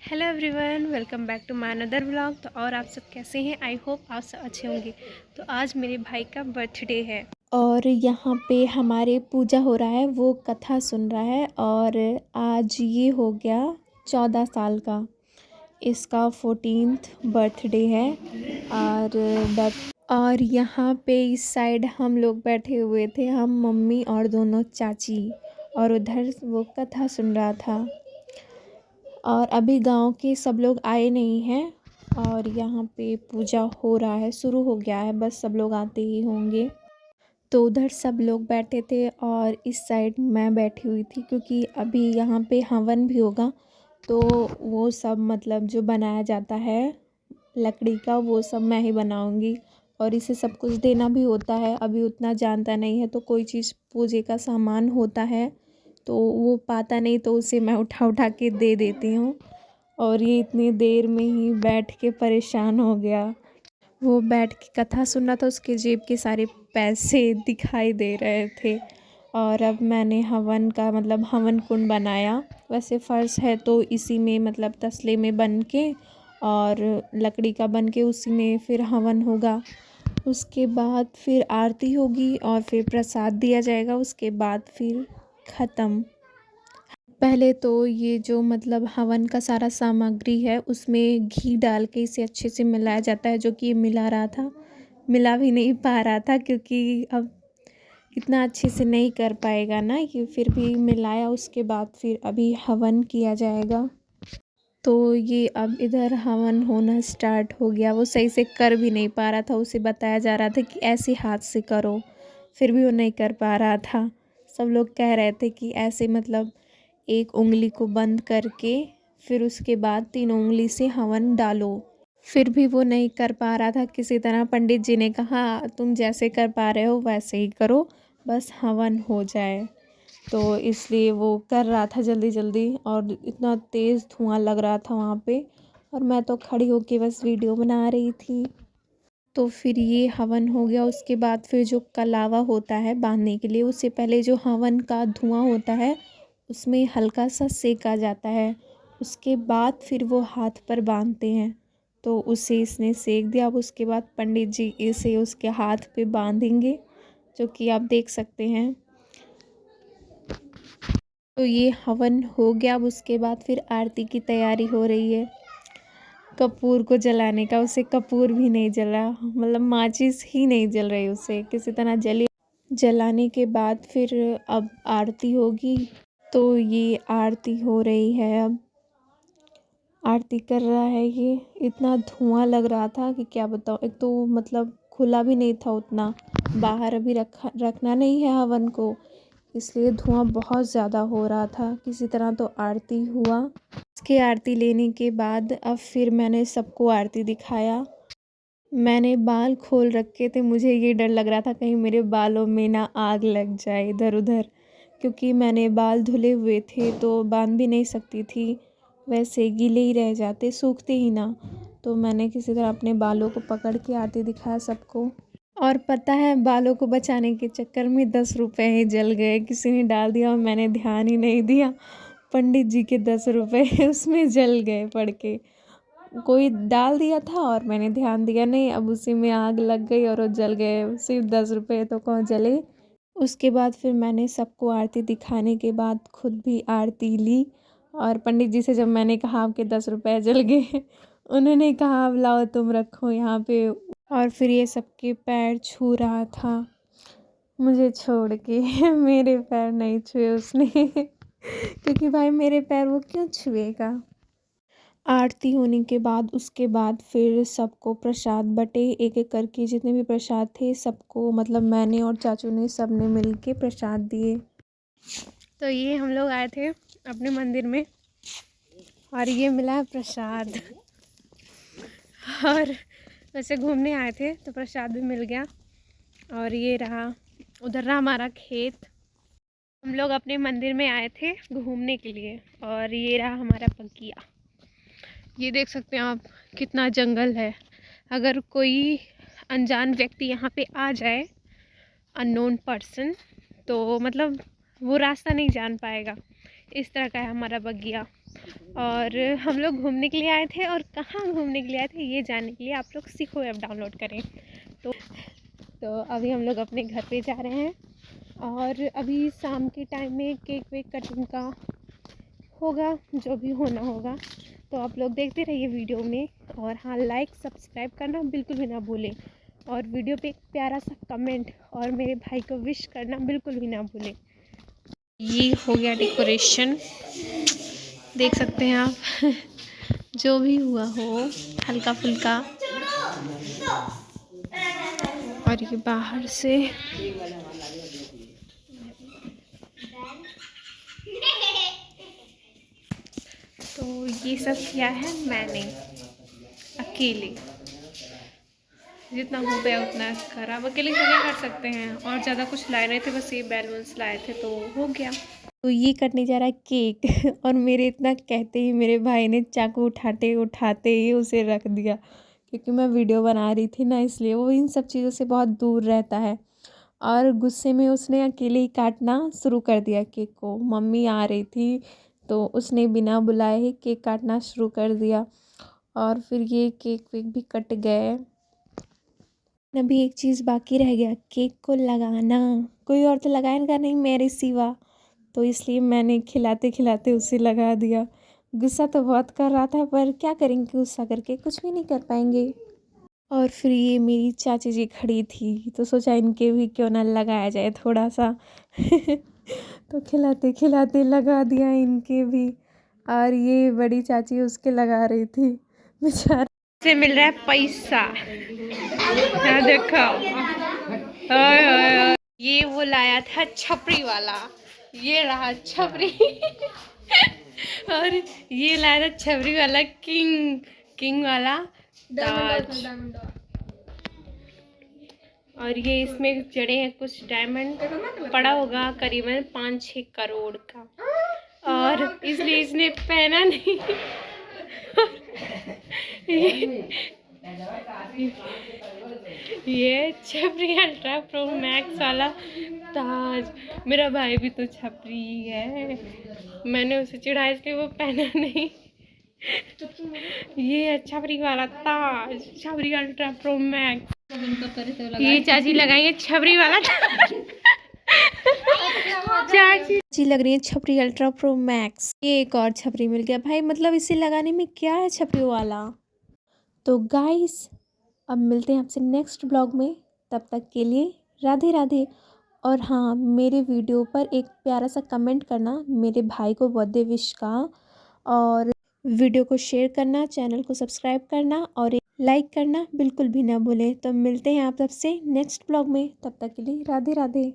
Hello everyone, welcome back to my another vlog. तो और आप सब कैसे हैं? आई होप आप सब अच्छे होंगे। तो आज मेरे भाई का बर्थडे है और यहाँ पे हमारे पूजा हो रहा है, वो कथा सुन रहा है। और आज ये हो गया 14 साल का, इसका 14th बर्थडे है। और यहाँ पे इस साइड हम लोग बैठे हुए थे, हम मम्मी और दोनों चाची, और उधर वो कथा सुन रहा था। और अभी गांव के सब लोग आए नहीं हैं और यहाँ पे पूजा हो रहा है, शुरू हो गया है, बस सब लोग आते ही होंगे। तो उधर सब लोग बैठे थे और इस साइड मैं बैठी हुई थी, क्योंकि अभी यहाँ पे हवन भी होगा। तो वो सब मतलब जो बनाया जाता है लकड़ी का, वो सब मैं ही बनाऊँगी। और इसे सब कुछ देना भी होता है, अभी उतना जानता नहीं है, तो कोई चीज़ पूजे का सामान होता है तो वो पाता नहीं, तो उसे मैं उठा उठा के दे देती हूँ। और ये इतनी देर में ही बैठ के परेशान हो गया। वो बैठ के कथा सुन रहा था, उसके जेब के सारे पैसे दिखाई दे रहे थे। और अब मैंने हवन का मतलब हवन कुंड बनाया। वैसे फ़र्श है तो इसी में मतलब तसले में बन के और लकड़ी का बन के उसी में फिर हवन होगा। उसके बाद फिर आरती होगी और फिर प्रसाद दिया जाएगा, उसके बाद फिर ख़त्म। पहले तो ये जो मतलब हवन का सारा सामग्री है उसमें घी डाल के इसे अच्छे से मिलाया जाता है, जो कि ये मिला रहा था, मिला भी नहीं पा रहा था क्योंकि अब इतना अच्छे से नहीं कर पाएगा ना ये। फिर भी मिलाया, उसके बाद फिर अभी हवन किया जाएगा। तो ये अब इधर हवन होना स्टार्ट हो गया। वो सही से कर भी नहीं पा रहा था, उसे बताया जा रहा था कि ऐसे हाथ से करो, फिर भी वो नहीं कर पा रहा था। सब लोग कह रहे थे कि ऐसे मतलब एक उंगली को बंद करके फिर उसके बाद 3 उंगली से हवन डालो, फिर भी वो नहीं कर पा रहा था। किसी तरह पंडित जी ने कहा तुम जैसे कर पा रहे हो वैसे ही करो, बस हवन हो जाए। तो इसलिए वो कर रहा था जल्दी जल्दी, और इतना तेज़ धुआं लग रहा था वहाँ पे, और मैं तो खड़ी होके बस वीडियो बना रही थी। तो फिर ये हवन हो गया। उसके बाद फिर जो कलावा होता है बांधने के लिए, उससे पहले जो हवन का धुआं होता है उसमें हल्का सा सेका जाता है, उसके बाद फिर वो हाथ पर बांधते हैं। तो उसे इसने सेक दिया। अब उसके बाद पंडित जी इसे उसके हाथ पे बांधेंगे, जो कि आप देख सकते हैं। तो ये हवन हो गया। अब उसके बाद फिर आरती की तैयारी हो रही है, कपूर को जलाने का। उसे कपूर भी नहीं जला, मतलब माचिस ही नहीं जल रही, उसे किसी तरह जली। जलाने के बाद फिर अब आरती होगी। तो ये आरती हो रही है, अब आरती कर रहा है ये। इतना धुआं लग रहा था कि क्या बताऊँ। एक तो मतलब खुला भी नहीं था उतना, बाहर अभी रखना नहीं है हवन को, इसलिए धुआं बहुत ज़्यादा हो रहा था। किसी तरह तो आरती हुआ। इसके आरती लेने के बाद अब फिर मैंने सबको आरती दिखाया। मैंने बाल खोल रखे थे, मुझे ये डर लग रहा था कहीं मेरे बालों में ना आग लग जाए इधर उधर, क्योंकि मैंने बाल धुले हुए थे तो बांध भी नहीं सकती थी, वैसे गीले ही रह जाते, सूखते ही ना। तो मैंने किसी तरह अपने बालों को पकड़ के आरती दिखाया सबको। और पता है, बालों को बचाने के चक्कर में 10 रुपए ही जल गए, किसी ने डाल दिया और मैंने ध्यान ही नहीं दिया। पंडित जी के 10 रुपए उसमें जल गए पड़ के। कोई डाल दिया था और मैंने ध्यान दिया नहीं, अब उसी में आग लग गई और वो जल गए। सिर्फ 10 रुपए तो कौन जले। उसके बाद फिर मैंने सबको आरती दिखाने के बाद खुद भी आरती ली। और पंडित जी से जब मैंने कहा आपके 10 रुपए जल गए उन्होंने कहा अब लाओ तुम रखो यहाँ पे। और फिर ये सबके पैर छू रहा था मुझे छोड़ के मेरे पैर नहीं छुए उसने क्योंकि भाई मेरे पैर वो क्यों छुएगा। आरती होने के बाद उसके बाद फिर सबको प्रसाद बटे, एक एक करके जितने भी प्रसाद थे सबको, मतलब मैंने और चाचू ने सब ने मिल के प्रसाद दिए। तो ये हम लोग आए थे अपने मंदिर में और ये मिला है प्रसाद और वैसे घूमने आए थे तो प्रसाद भी मिल गया। और ये रहा, उधर रहा हमारा खेत। हम लोग अपने मंदिर में आए थे घूमने के लिए। और ये रहा हमारा बगिया, ये देख सकते हैं आप कितना जंगल है। अगर कोई अनजान व्यक्ति यहाँ पे आ जाए, अननोन पर्सन, तो मतलब वो रास्ता नहीं जान पाएगा। इस तरह का है हमारा बगिया। और हम लोग घूमने के लिए आए थे, और कहाँ घूमने के लिए आए थे ये जानने के लिए आप लोग सीखो ऐप डाउनलोड करें। तो अभी हम लोग अपने घर पे जा रहे हैं, और अभी शाम के टाइम में केक वेक कटिंग का होगा, जो भी होना होगा। तो आप लोग देखते रहिए वीडियो में, और हाँ, लाइक सब्सक्राइब करना बिल्कुल भी ना भूलें, और वीडियो पे एक प्यारा सा कमेंट और मेरे भाई को विश करना बिल्कुल भी ना भूलें। ये हो गया डेकोरेशन, देख सकते हैं आप। जो भी हुआ हो हल्का फुल्का। और ये बाहर से तो ये सब किया है मैंने अकेले, जितना हो गया उतना करा। अब अकेले से क्या कर सकते हैं, और ज़्यादा कुछ लाए नहीं थे, बस ये बैलून्स लाए थे तो हो गया। तो ये करने जा रहा है केक और मेरे इतना कहते ही मेरे भाई ने चाकू उठाते उठाते ही उसे रख दिया, क्योंकि मैं वीडियो बना रही थी ना, इसलिए वो इन सब चीज़ों से बहुत दूर रहता है। और गुस्से में उसने अकेले ही काटना शुरू कर दिया केक को। मम्मी आ रही थी तो उसने बिना बुलाए ही केक काटना शुरू कर दिया, और फिर ये केक वेक भी कट गए। अभी एक चीज़ बाकी रह गया, केक को लगाना। कोई और तो लगाएगा नहीं मेरे सिवा, तो इसलिए मैंने खिलाते खिलाते उसे लगा दिया। गुस्सा तो बहुत कर रहा था, पर क्या करेंगे, गुस्सा करके कुछ भी नहीं कर पाएंगे। और फिर ये मेरी चाची जी खड़ी थी, तो सोचा इनके भी क्यों ना लगाया जाए थोड़ा सा। तो खिलाते खिलाते लगा दिया इनके भी, और ये बड़ी चाची उसके लगा रही थी। बेचारा से मिल रहा है पैसा। हाँ देखो, ओए ओए ओए। ये वो लाया था छपरी वाला, ये रहा छपरी। और ये लाया था छपरी वाला किंग किंग वाला ताज। और ये इसमें जड़े हैं कुछ डायमंड, पड़ा होगा करीबन 5-6 करोड़ का, और इसलिए इसने पहना नहीं। ये छपरी अल्ट्रा प्रो मैक्स वाला ताज। मेरा भाई भी तो छपरी ही है, मैंने उसे चिढ़ाया इसलिए वो पहना नहीं। ये छपरी वाला ताज, छपरी अल्ट्रा प्रो मैक्स। ये चाची लगाएंगे छपरी वाला ताज। चाची लग रही है छपरी अल्ट्रा प्रो मैक्स। ये एक और छपरी मिल गया भाई, मतलब इसे लगाने में क्या है छपरी वाला। तो गाइस, अब मिलते हैं आपसे नेक्स्ट ब्लॉग में, तब तक के लिए राधे राधे। और हाँ, मेरे वीडियो पर एक प्यारा सा कमेंट करना मेरे भाई को बर्थडे विश का, और वीडियो को शेयर करना, चैनल को सब्सक्राइब करना, और एक लाइक करना बिल्कुल भी ना भूलें। तो मिलते हैं आप सबसे नेक्स्ट ब्लॉग में, तब तक के लिए राधे राधे।